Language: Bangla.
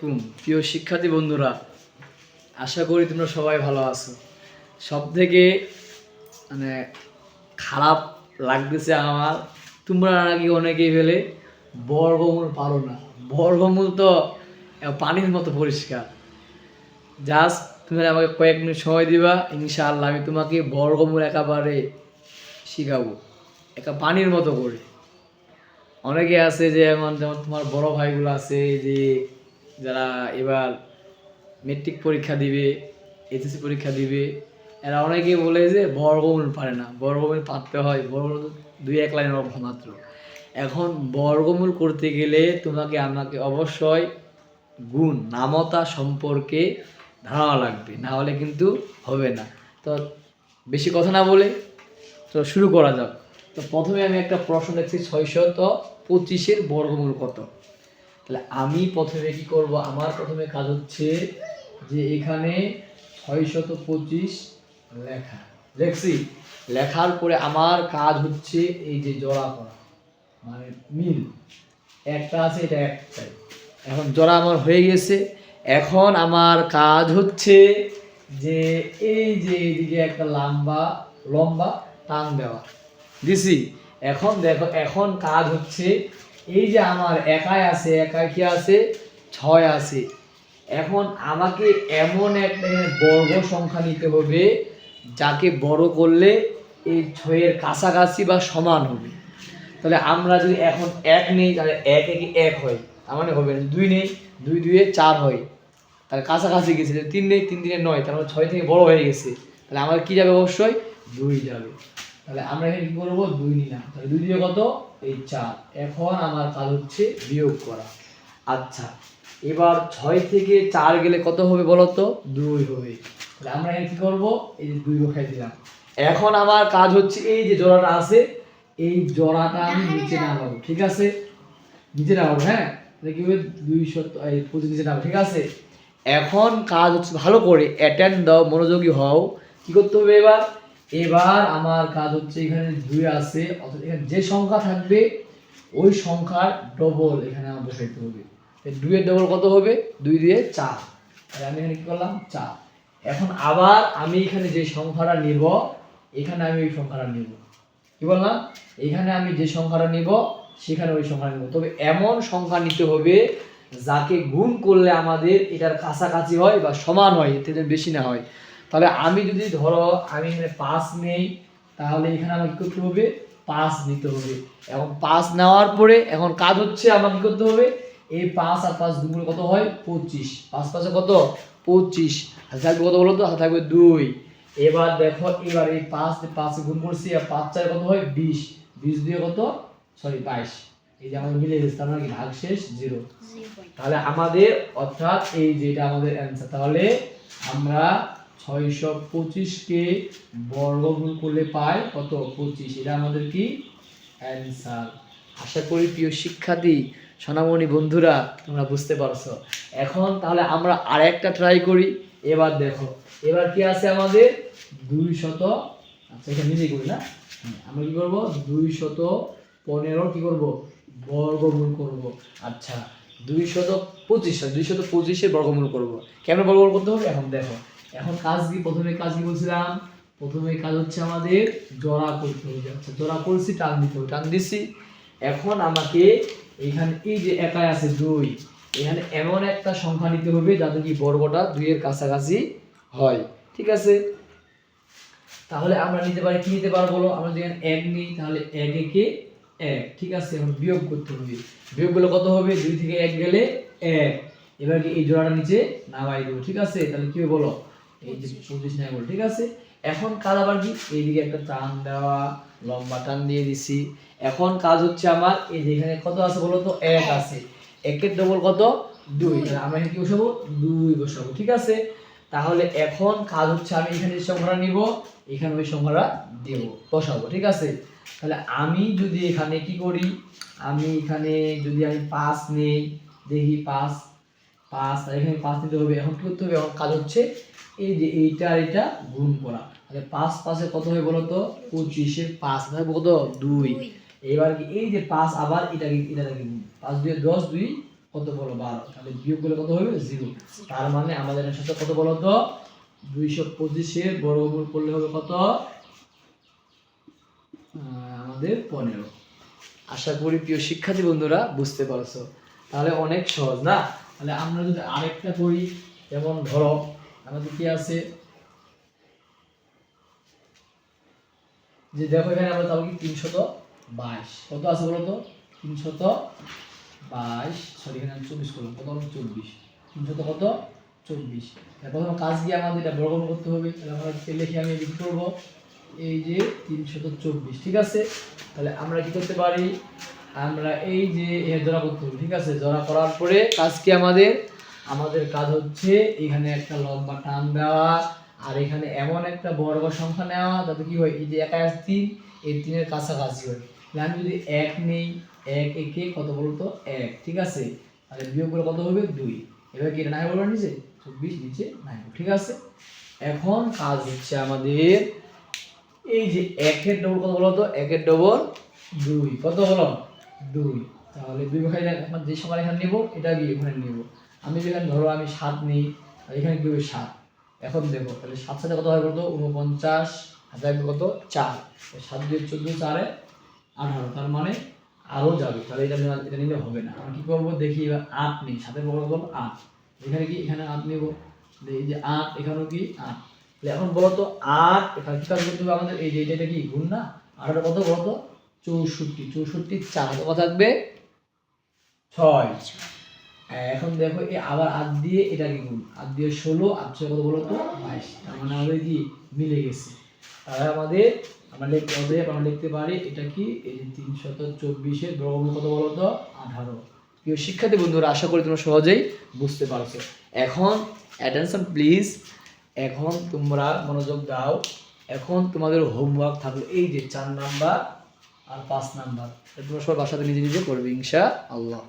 আলাইকুম প্রিয় শিক্ষার্থী বন্ধুরা, আশা করি তোমরা সবাই ভালো আছো। সব থেকে মানে খারাপ লাগতেছে আমার, তোমরা নাকি অনেকেই ফেলে বর্গমূল পারো না। বর্গমূল তো পানির মতো পরিষ্কার। জাস্ট তুমি আমাকে কয়েক মিনিট সময় দিবা, ইনশাআল্লাহ আমি তোমাকে বর্গমূল একেবারে শিখাবো, পানির মতো করে। অনেকে আছে যে যেমন তোমার বড় ভাইগুলো আছে যে যারা এবার মেট্রিক পরীক্ষা দিবে, এইচএসসি পরীক্ষা দিবে, এরা অনেকেই বলে যে বর্গমূল পারে না। বর্গমূল পারতে হয়, বর্গমূল 2-1 লাইনের অঙ্ক মাত্র। এখন বর্গমূল করতে গেলে আমাকে অবশ্যই গুণ নামতা সম্পর্কে ধারণা লাগবে, না হলে কিন্তু হবে না। তো বেশি কথা না বলে তো শুরু করা যাক। তো প্রথমে আমি একটা প্রশ্ন দেখছি, 625-এর বর্গমূল কত? তাহলে আমি প্রথমে কি করব, আমার প্রথমে কাজ হচ্ছে যে এখানে 625 লেখছি। লেখার পরে আমার কাজ হচ্ছে এই যে জোড়া করা, মানে মিল একটা আছে, এটা একটাই। এখন জোড়া আমার হয়ে গেছে। এখন আমার কাজ হচ্ছে যে এই যে এইদিকে একটা লম্বা টান দেওয়া দিছি। এখন দেখো, এখন কাজ হচ্ছে এই যে আমার একাই কি আছে, 6 আছে। এখন আমাকে এমন একটা বর্গ সংখ্যা নিতে হবে যাকে বড় করলে এই 6-এর কাছাকাছি বা সমান হবে। তাহলে আমরা যদি এখন 1 নেই, তাহলে 1 একে 1 হয়, তার মানে হবে না। 2 নেই, 2 2-এ 4 হয়, তাহলে কাছাকাছি গেছে। 3 নেই, 3 3-এ 9, তার মানে 6 থেকে বড় হয়ে গেছে। তাহলে আমার কি যাবে, অবশ্যই 2 যাবে। তাহলে আমরা এখানে কি করবো, 2 নিলাম। তাহলে 2 দিয়ে কত, এই 4। এখন আমার কাজ হচ্ছে বিয়োগ করা। আচ্ছা, এবার 6 থেকে 4 গেলে কত হবে বলো তো, 2 হবে। তাহলে আমরা এখানে কি করবো, এই যে 2 বসাই দিলাম। এখন আমার কাজ হচ্ছে এই যে জোড়াটা আছে, এই জোড়াটা আমি নিচে নামাবো। ঠিক আছে, নিচে নামাবো। হ্যাঁ, তাহলে কি হবে, 225 নিচে নামাবো। ঠিক আছে, এখন কাজ হচ্ছে ভালো করে অ্যাটেন্ড দাও, মনোযোগী হও। কি করতে হবে এবার, আমার কাজ হচ্ছে এখানে 2 আছে, অর্থাৎ এখানে যে সংখ্যা থাকবে ওই সংখ্যার ডবল এখানে আমার বসাইতে হবে। 2 এর ডবল কত হবে, 2 দিয়ে 4। তাহলে আমি এখানে কি করলাম, 4। এখন আবার আমি এখানে যে সংখ্যাটা নিব, এখানে আমি ওই সংখ্যাটা নিব। কি বললাম, এখানে আমি যে সংখ্যাটা নিব সেখানে ওই সংখ্যাটা নিব। তবে এমন সংখ্যা নিতে হবে যাকে গুণ করলে আমাদের এটার কাছাকাছি হয় বা সমান হয়, এতে যেন বেশি না হয়। তাহলে আমি যদি ধরো আমি এখানে 5 নেই, তাহলে এখানে আমাকে কি করতে হবে, 5 নিতে হবে। এখন 5 নেওয়ার পরে এখন কাজ হচ্ছে আমাকে কি করতে হবে, এই 5 আর 5 গুণ করলে কত হয়, 25। 5 5 কত, 25। হাতে থাকবে কত বলো তো, হাতে থাকবে 2। এবার দেখো, এবার এই 5 গুণ করছি, আর 5 4 কত হয়, 20। 20 দিয়ে কত, 22। এই যে আমাদের মিলে গেছে, তার মানে কি ভাগশেষ 0। তাহলে আমাদের অর্থাৎ এই যেটা আমাদের অ্যান্সার। তাহলে আমরা 625 কে বর্গমূল করলে পাই কত, 25। এটা আমাদের কি অ্যান্সার। আশা করি প্রিয় শিক্ষার্থী সোনামণি বন্ধুরা তোমরা বুঝতে পারছো। এখন তাহলে আমরা আরেকটা ট্রাই করি। এবার দেখো, এবার কি আছে আমাদের 200, আচ্ছা এটা নিজেই করি না, আমরা কি করব, 215 কি করব, বর্গমূল করব। আচ্ছা, 225-এর বর্গমূল করব। কেমন বর্গমূল করতে হবে, এখন দেখো। এখন প্রথমে কাজ কি বলছিলাম, প্রথমে কাজ হচ্ছে আমাদের জোড়া করতে হবে। আচ্ছা, জোড়া করছি, টান দিতে হবে, টান দিছি। এখন আমাকে এখানে এই যে একাই আছে 2, এখানে এমন একটা সংখ্যা নিতে হবে যাতে কি বর্গটা 2 এর কাছাকাছি হয়। ঠিক আছে, তাহলে আমরা নিতে পারি, কি নিতে পারবো বলো, আমরা যদি 1 নিই তাহলে 1 একে 1। ঠিক আছে, এখন বিয়োগ করতে হবে। বিয়োগ করলে কত হবে, 2 থেকে 1 গেলে 1। এবার কি এই জোড়াটা নিচে নামাই দেব। ঠিক আছে, তাহলে কি হবে বলো, এই যে 25 নাই বলো। ঠিক আছে, এখন কাজ আবার কি, এইদিকে একটা টান দেওয়া, লম্বা টান দিয়ে দিছি। এখন কাজ হচ্ছে আমার এই যে এখানে কত আছে বলো তো, 1 আছে। 1 এর ডবল কত, 2। তাহলে আমরা এখানে কি বসাবো, 2 বসাবো। ঠিক আছে, তাহলে এখন কাজ হচ্ছে আমি এখানে যে সংখ্যাটা নিব এখানে ওই সংখ্যাটা দেব, বসাবো। ঠিক আছে, তাহলে আমি যদি এখানে কি করি, আমি এখানে যদি আমি 5 নেই, দেখি 5 তাহলে এখানে 5 নিতে হবে। এখন কি করতে হবে, এখন কাজ হচ্ছে এই যে এইটা আর এটা গুণ করা। তাহলে 5 5 এ কত হবে বলো তো, 25 এর 5 মানে কত, 2। এবার কি এই যে 5 আবার এটা গুণ, 5 2 10, 2 কত বলো 12, তাহলে বিয়োগ করলে কত হবে 0। তার মানে আমাদের অ্যান্সারটা কত বলো তো 225 এর বর্গমূল করলে হবে কত আমাদের 15। আশা করি প্রিয় শিক্ষার্থী বন্ধুরা বুঝতে পারছো। তাহলে অনেক সহজ না? তাহলে আমরা যদি আরেকটা করি, যেমন ধরো আমাদের কি আছে যে দেখো এখানে আমরা তাহলে কি 322 কত আছে বলো তো 322, সরি এখানে আমি 24 করলাম, কত হলো 24, 300 কত 24। প্রথম কাজ কি আমাদের এটা বর্গমূল করতে হবে, তাহলে আমরা লিখে আমি লিখে করব এই যে 324, ঠিক আছে। তাহলে আমরা কি করতে পারি, আমরা এই যে এর জোড়া করতে হবে, ঠিক আছে। জোড়া করার পরে কাজ কি আমাদের কাজ হচ্ছে এখানে একটা লম্বা টান দেওয়া, আর এখানে এমন একটা বর্গ সংখ্যা নেওয়া যাতে কি হয় এই যে 1 আর 3 এই 3 এর কাছাকাছি হয়। তাহলে আমি যদি 1 নেই, 1 একে কত বলতো 1, ঠিক আছে। তাহলে বিয়োগ করে কত হবে 2। এবার কি এটা নাই বলবো নিচে 24 নিচে নাই, ঠিক আছে। এখন কাজ হচ্ছে আমাদের এই যে 1 এর ডবল কত বলতো 1 এর ডবল 2, কত হলো 2। তাহলে 2 ভাগ এখন যে সংখ্যা এখানে নেব এটা কি এখানে নেব। আমি যেখানে ধরো আমি 7 নেই, আর এখানে কি হবে 7। এখন দেখো তাহলে 7 সাথে কত হয় বলতো 49, হাজার কত 4, 7 2 14 4 18, তার মানে আরো যাবে। তাহলে এটা নিলে হবে না। আমি কি করব দেখি এবার 8 নেই, 7 এর বড় বল 8, এখানে কি এখানে 8 নেব, এই যে 8 এখানেও কি 8। তাহলে এখন বলো তো 8 এখানে কি কাজ করতে হবে আমাদের, এই যে এটা কি গুণ না, আর এটা কত বলো তো 64, 64 4 কত থাকবে 6। এখন দেখো এই আবার 8 দিয়ে এটা কি গুণ, 8 দিয়ে 16, 8 6 কত বলো তো 22, তার মানে আমাদের কি মিলে গেছে। তাহলে আমরা লিখতে পারি এটা কি এই যে 324 এর বর্গমূল কত বলো তো 18। প্রিয় শিক্ষার্থী বন্ধুরা আশা করি তোমরা সহজেই বুঝতে পারছো। এখন অ্যাটেনশন প্লিজ, এখন তোমরা মনোযোগ দাও। এখন তোমাদের হোমওয়ার্ক থাকলো এই যে 4 নাম্বার আর 5 নাম্বার, তোমরা সবাই বাসাতে নিজে নিজে করবে ইনশাআল্লাহ।